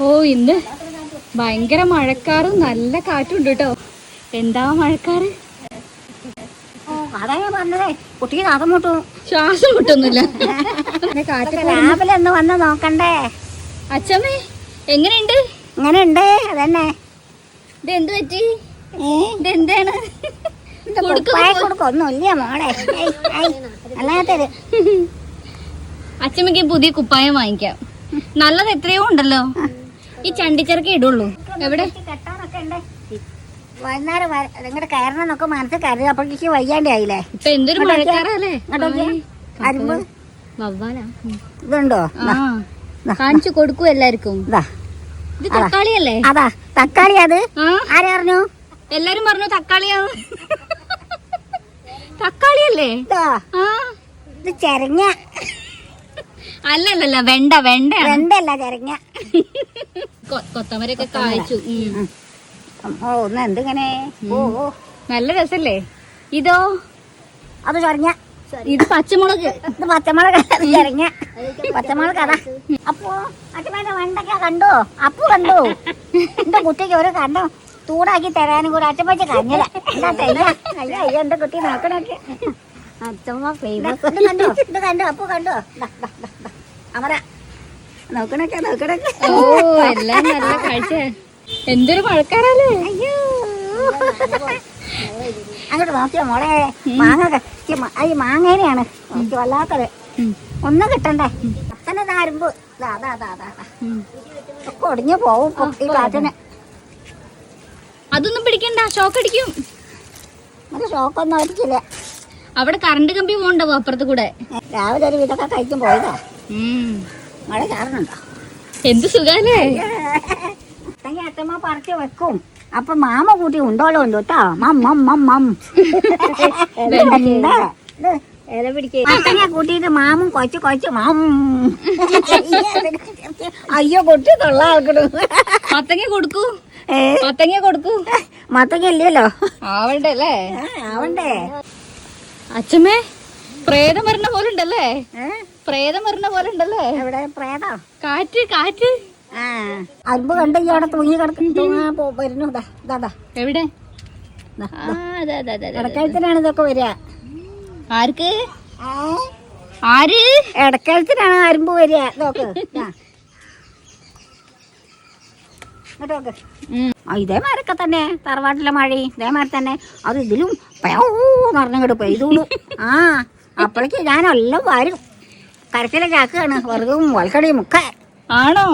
ഓ ഇന്ന് ഭയങ്കര മഴക്കാറും നല്ല കാറ്റുണ്ട് കേട്ടോ. എന്താ മഴക്കാറ്? അതാ ഞാൻ പറഞ്ഞതേ, കുട്ടിക്ക് ശ്വാസം മുട്ടും. ശ്വാസം മുട്ടൊന്നുമില്ല. രാവിലെ ഒന്ന് വന്ന് നോക്കണ്ടേ? അച്ഛമ്മേ എങ്ങനെയുണ്ട്? ഇങ്ങനെയുണ്ട് അതന്നെ. ഇത് എന്ത് പറ്റി? ഇതെന്താണ്? കൊടുക്കൊന്നുമില്ല മോളെ. അല്ലാത്തത് അച്ഛമ്മക്ക് പുതിയ കുപ്പായം വാങ്ങിക്കാം. നല്ലത് എത്രയോ ഉണ്ടല്ലോ. ഈ ചണ്ടിച്ചിറക്കി ഇടുള്ളൂ. എവിടെ കെട്ടാനൊക്കെ ഉണ്ട്. വൈകുന്നേരം നിങ്ങളുടെ കയറണം എന്നൊക്കെ മനസ്സിൽ കരുതി. അപ്പോഴേക്ക് വയ്യാണ്ടേ ആയില്ലേ? ഇപ്പൊ എന്തൊരു മഴക്കാറല്ലേ. അരുമ്പ് വവ്വാലാ ഇതുണ്ടോ? കാണിച്ചു കൊടുക്കൂ എല്ലാവർക്കും. ഇത് തക്കാളിയല്ലേ? അതാ തക്കാളി. അത് ആരറിഞ്ഞു? എല്ലാരും പറഞ്ഞു തക്കാളിയാന്ന്. തക്കാളിയല്ലേ? ഇത് ചെരങ്ങ. അല്ലല്ല വെണ്ട. വെണ്ടല്ല ചെരങ്ങ. കൊത്തമരൊക്കെ കായ്ച്ചു. ഓ ഒന്ന് എന്തിങ്ങനെ. ഓ നല്ല രസല്ലേ? ഇതോ? അത് ചെരങ്ങ. ഇത് പച്ചമുളക്. ഇത് പച്ചമുളക്. ചെരങ്ങ പച്ചമുളക്. അതാ അപ്പോ അച്ഛമ്മേന്റെ വെണ്ടയ്ക്ക കണ്ടു. അപ്പു കണ്ടു. എന്റെ കുട്ടിക്ക് ഒരു കണ്ടം ചൂടാക്കി തരാനും കൂടെ അച്ഛമ്മച്ച് കഞ്ഞില്ല. അയ്യോ അയ്യോ എന്റെ കുട്ടി നോക്കണൊക്കെ. അച്ഛമ്മ ഫേമസ്. ഇത് കണ്ടു. അപ്പു കണ്ടു. അവരാ നോക്കണൊക്കെ. ഓ എല്ലാം നല്ല കാഴ്ച. എന്തൊരു മഴക്കാരല്ലേ. അയ്യോ അങ്ങോട്ട് നോക്കിയോ മോളെ. മാങ്ങ ഈ മാങ്ങേനെയാണ് വല്ലാത്തത്. ഒന്നും കിട്ടണ്ടേ? അത്തന്നെ താരുമ്പ് ഒക്കെ ഒടിഞ്ഞു പോവും ഈ കാറ്റിന്. അതൊന്നും പിടിക്കണ്ട, ഷോക്ക് അടിക്കും. ഒരു ഷോക്കൊന്നും അടിക്കില്ല. അവിടെ കറണ്ട് കമ്പി പോകണ്ടാവും അപ്പുറത്ത് കൂടെ. രാവിലെ ഒരു വിധമൊക്കെ കഴിക്കും പോയതാ. മഴ ചാറുന്നുണ്ടോ? എന്ത് സുഖല്ലേ. അച്ഛമ്മ പറിച്ച് വെക്കും. അപ്പൊ മാമ കൂട്ടി ഉണ്ടോളോ ഉണ്ട് കേട്ടോ. അത്തങ്ങ കൂട്ടിയിട്ട് മാമും കൊച്ചു മാം. അയ്യോ കൊട്ടി തൊള്ള ആൾക്കിടും. മത്തങ്ങ കൊടുക്കൂ. മത്തങ്ങ ഇല്ലല്ലോ. ആവണ്ടേ അല്ലേ? ആവണ്ടേ. അച്ഛമ്മേ പ്രേതം വരണ പോലെ ഉണ്ടല്ലേ. എവിടെ പ്രേതം? കാറ്റ്. അരുമ്പ് കണ്ട അവിടെ തൂങ്ങി വരുന്നു. എവിടെ? ഇടക്കാലത്തിനാണ് ഇതൊക്കെ വരിക. ആർക്ക്? ഇടക്കാലത്തിനാണ് അരുമ്പ് വരിക. നോക്ക് ഇതേമാരൊക്കെ തന്നെ തറവാട്ടിലെ മഴയും ഇതേമാതിരി തന്നെ. അത് ഇതിലും പറഞ്ഞങ്ങോട്ട് പെയ്തോളൂ. അപ്പോഴേക്ക് ഞാനെല്ലാം വരും. കരച്ചിലെ ചാക്കാണ് വെറുതെ വൽക്കടിയും ഒക്കെ. ആണോ?